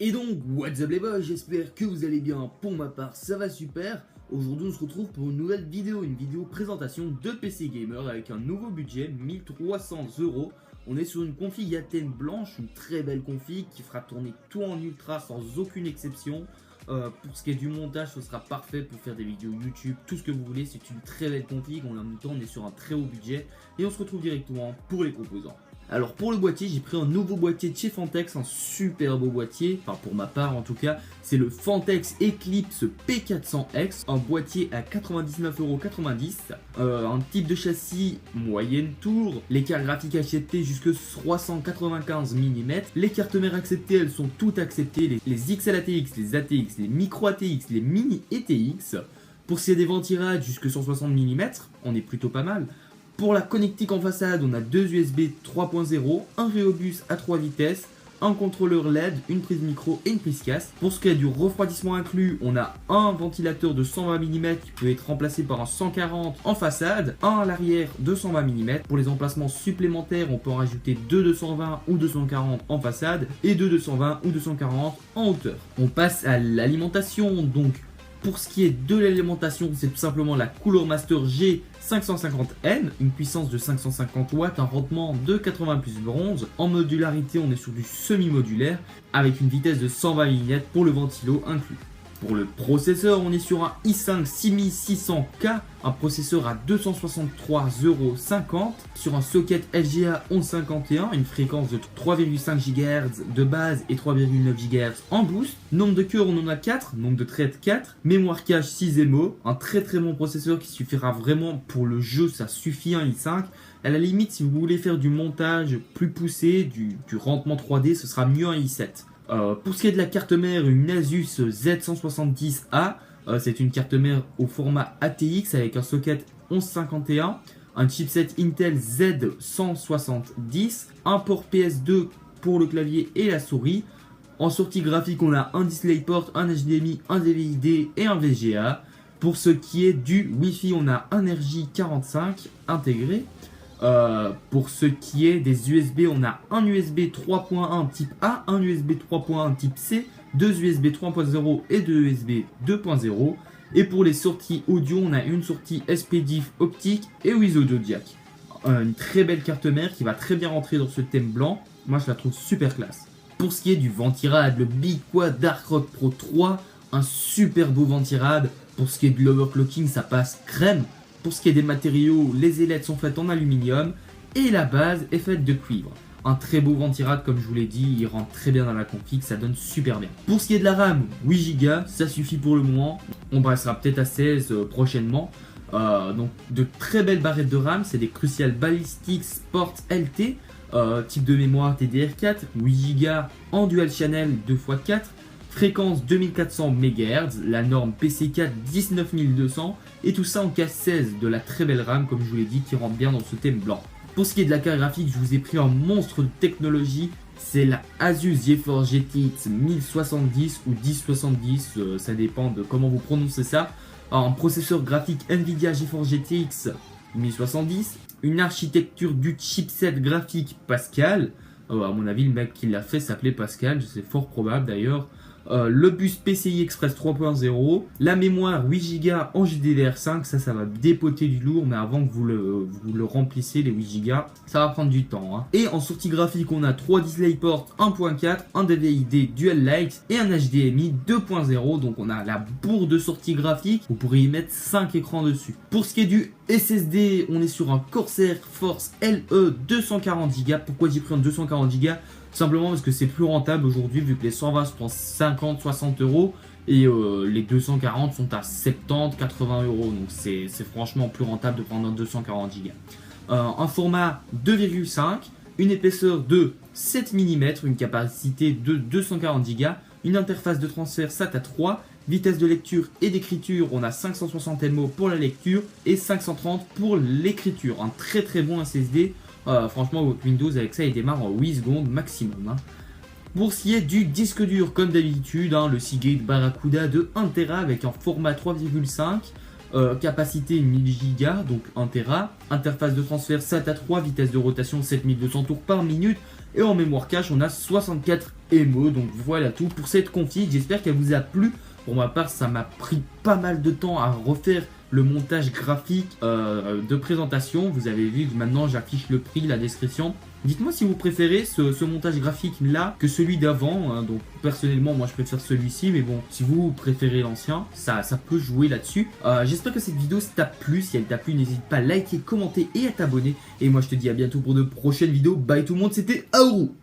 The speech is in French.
Et donc, what's up les boys, j'espère que vous allez bien. Pour ma part, ça va super. Aujourd'hui, on se retrouve pour une nouvelle vidéo, présentation de PC Gamer avec un nouveau budget, 1300 €. On est sur une config Athènes blanche, une très belle config qui fera tourner tout en ultra sans aucune exception. Pour ce qui est du montage, ce sera parfait pour faire des vidéos YouTube, tout ce que vous voulez. C'est une très belle config, en même temps on est sur un très haut budget et on se retrouve directement pour les composants. Alors pour le boîtier, j'ai pris un nouveau boîtier de chez Fantex, un super beau boîtier, enfin pour ma part en tout cas, c'est le Fantex Eclipse P400X, un boîtier à 99,90 €, un type de châssis moyenne tour, les cartes graphiques acceptées jusque 395 mm, les cartes mères acceptées, elles sont toutes acceptées, les XL ATX, les ATX, les micro ATX, les mini ETX, pour ce qui est des ventirades jusque 160 mm, on est plutôt pas mal. Pour la connectique en façade, on a deux USB 3.0, un Rheobus à 3 vitesses, un contrôleur LED, une prise micro et une prise casque. Pour ce qui est du refroidissement inclus, on a un ventilateur de 120 mm qui peut être remplacé par un 140 en façade, un à l'arrière de 120 mm. Pour les emplacements supplémentaires, on peut en rajouter deux 220 ou 240 en façade et deux 220 ou 240 en hauteur. On passe à l'alimentation, donc pour ce qui est de l'alimentation, c'est tout simplement la Cooler Master G550N, une puissance de 550 watts, un rendement de 80 plus bronze. En modularité, on est sur du semi-modulaire avec une vitesse de 120 mm pour le ventilo inclus. Pour le processeur, on est sur un i5 6600K, un processeur à 263,50 € sur un socket LGA 1151, une fréquence de 3,5 GHz de base et 3,9 GHz en boost. Nombre de cœurs, on en a 4, nombre de threads 4, mémoire cache 6 MO, un très bon processeur qui suffira vraiment pour le jeu, ça suffit un i5. À la limite, si vous voulez faire du montage plus poussé, du rendement 3D, ce sera mieux un i7. Pour ce qui est de la carte mère, une Asus Z170A, c'est une carte mère au format ATX avec un socket 1151, un chipset Intel Z170, un port PS2 pour le clavier et la souris. En sortie graphique, on a un DisplayPort, un HDMI, un DVI-D et un VGA. Pour ce qui est du Wi-Fi, on a un RJ45 intégré. Pour ce qui est des USB, on a un USB 3.1 type A, un USB 3.1 type C, deux USB 3.0 et deux USB 2.0. Et pour les sorties audio, on a une sortie SPDIF optique et Wiz Audio Jack. Une très belle carte mère qui va très bien rentrer dans ce thème blanc. Moi, je la trouve super classe. Pour ce qui est du ventirad, le Big Quad Dark Rock Pro 3, un super beau ventirad. Pour ce qui est de l'overclocking, ça passe crème. Pour ce qui est des matériaux, les ailettes sont faites en aluminium et la base est faite de cuivre. Un très beau ventirad, comme je vous l'ai dit, il rentre très bien dans la config, ça donne super bien. Pour ce qui est de la RAM, 8 Go, ça suffit pour le moment. On passera peut-être à 16 prochainement. Donc de très belles barrettes de RAM, c'est des Crucial Ballistic Sport LT, type de mémoire TDR4, 8 Go en dual channel 2x4. Fréquence 2400 MHz, la norme PC4 19200 et tout ça en casse 16 de la très belle RAM comme je vous l'ai dit qui rentre bien dans ce thème blanc. Pour ce qui est de la carte graphique, je vous ai pris un monstre de technologie, c'est la Asus GeForce GTX 1070 ou 1070, ça dépend de comment vous prononcez ça. Un processeur graphique Nvidia GeForce GTX 1070, une architecture du chipset graphique Pascal, à mon avis le mec qui l'a fait s'appelait Pascal, c'est fort probable d'ailleurs. Le bus PCI Express 3.0, la mémoire 8 Go en GDDR5, ça va dépoter du lourd, mais avant que vous le remplissez les 8 Go, ça va prendre du temps. Hein. Et en sortie graphique, on a 3 DisplayPort 1.4, un DVI-D Dual Light et un HDMI 2.0, donc on a la bourre de sortie graphique, vous pourrez y mettre 5 écrans dessus. Pour ce qui est du SSD, on est sur un Corsair Force LE 240 Go. Pourquoi j'ai pris un 240 Go ? Simplement parce que c'est plus rentable aujourd'hui vu que les 120 sont 50-60 € et les 240 sont à 70-80 €. Donc c'est franchement plus rentable de prendre un 240 Go. Un format 2,5, une épaisseur de 7 mm, une capacité de 240 Go, une interface de transfert SATA 3, vitesse de lecture et d'écriture, on a 560 MO pour la lecture et 530 pour l'écriture. Un très bon SSD. Franchement, votre Windows avec ça il démarre en 8 secondes maximum. Hein. Pour ce qui est du disque dur, comme d'habitude, hein, le Seagate Barracuda de 1 Tera avec un format 3,5, capacité 1000 Go, donc 1 Tera, interface de transfert SATA 3, vitesse de rotation 7200 tours par minute, Et en mémoire cache, on a 64 émos. Donc voilà tout pour cette config. J'espère qu'elle vous a plu. Pour ma part, ça m'a pris pas mal de temps à refaire le montage graphique de présentation. Vous avez vu que maintenant j'affiche le prix, la description. Dites-moi si vous préférez ce montage graphique là que celui d'avant, hein. Donc personnellement moi je préfère celui-ci, mais bon, si vous préférez l'ancien, ça peut jouer là-dessus. J'espère que cette vidéo t'a plu. Si elle t'a plu, n'hésite pas à liker, commenter et à t'abonner. Et moi je te dis à bientôt pour de prochaines vidéos. Bye tout le monde, c'était Aourou.